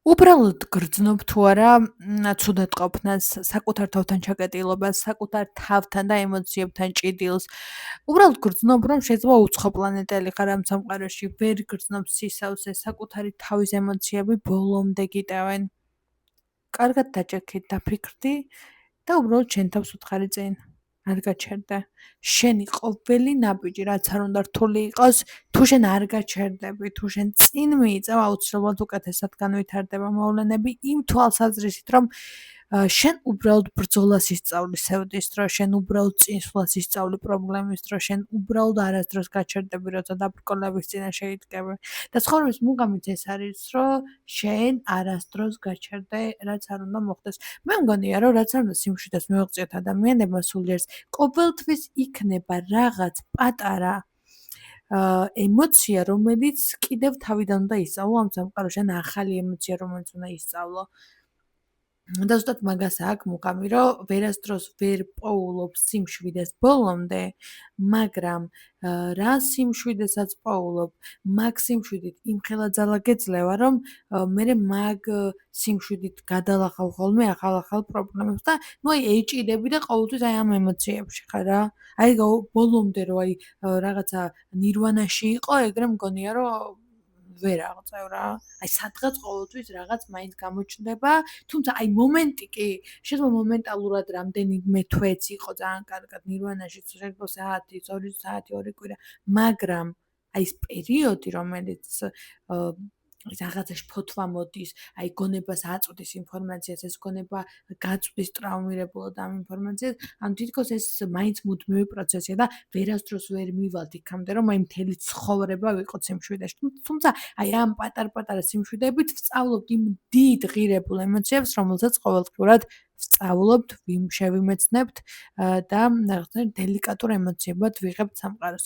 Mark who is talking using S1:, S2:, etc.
S1: უბრალოდ გრძნობ თუ არა ცუდად ყოფნას, საკუთარ თავთან ჩაკეტილობას, საკუთარ თავთან და ემოციებთან ჭიდილს. უბრალოდ გრძნობ, რომ შეიძლება უცხოპლანეტელი ხარ ამ სამყაროში, ვერ გრძნობ სისავსეს, საკუთარი თავის ემოციები ბოლომდე გიტევენ. კარგად დაჭერქი, დაფიქრდი და უბრალოდ შენ თავს უთხარი წინ. არ გაჩერდა. შენი ყოველი ნაბიჯი, რაც არ უნდა რთული იყოს, თუ შენ არ გაჩერდები, თუ შენ წინ მიიწევ, აუცილებლად უკეთესად განვითარდება მოვლენები იმ თვალსაზრისით, რომ შენ უბრალოდ ბრძოლას ისწავლი სევდის დრო, შენ უბრალოდ წინსვლას ისწავლი პრობლემის დრო, შენ უბრალოდ არასდროს გაჩერდები, როცა დაბრკოლების წინაშე იდგები. და ცხოვრების მუღამიც ეს არის, რომ შენ არასდროს გაჩერდე, რაც არ უნდა მოხდეს. მე მგონია, რომ რაც არ უნდა სიმშვიდეს მივაღწიოთ ადამიანებმა სულიერს, ყოველთვის იქნება რაღაც პატარა ემოცია, რომელიც კიდევ თავიდან უნდა ისწავლო ამ სამყაროში, ან ახალი ემოცია, რომელიც უნდა ისწავლო. და ზუსტად მაგას აქვს მუღამი, რომ ვერასდროს ვერ პოულობ სიმშვიდეს ბოლომდე, მაგრამ რა სიმშვიდესაც პოულობ, მაგ სიმშვიდით იმხელა ძალა გეძლევა, რომ მერე მაგ სიმშვიდით გადალახავ ხოლმე ახალ-ახალ პრობლემებს და ნუ აი ეჭიდები და ყოველთვის აი ამ ემოციებში ხარ რა. აი ბოლომდე რომ აი რაღაცა ნირვანაში იყო, ეგრე მგონია, რომ ვერ აღწევ რა. აი სადღაც ყოველთვის რაღაც მაინც გამოჩნდება, თუმცა აი მომენტი კი, შეიძლება მომენტალურად რამდენიმე თვეც იყო ძალიან კარგად ნირვანაში, შეიძლება საათი, 2 საათი, 2 კვირა, მაგრამ აი ეს პერიოდი, რომელიც რაღაცაში ფოთვა მოდის, აი გონებას აწვდის ინფორმაციას, ეს გონება გაწვდის ტრაუმირებულად ამ ინფორმაციას, ანუ თითქოს ეს მაინც მუდმივი პროცესია და ვერასდროს ვერ მივალთ იქამდე, რომ აი მთელი ცხოვრება ვიყოთ სიმშვიდეში. თუმცა აი ამ პატარ-პატარა სიმშვიდეებით ვსწავლობთ იმ დიდ ღირებულ ემოციებს, რომელსაც ყოველდღურად ვსწავლობთ, შევიმეცნებთ და რაღაცნაირად დელიკატურ ემოციებად ვიღებთ სამყაროს.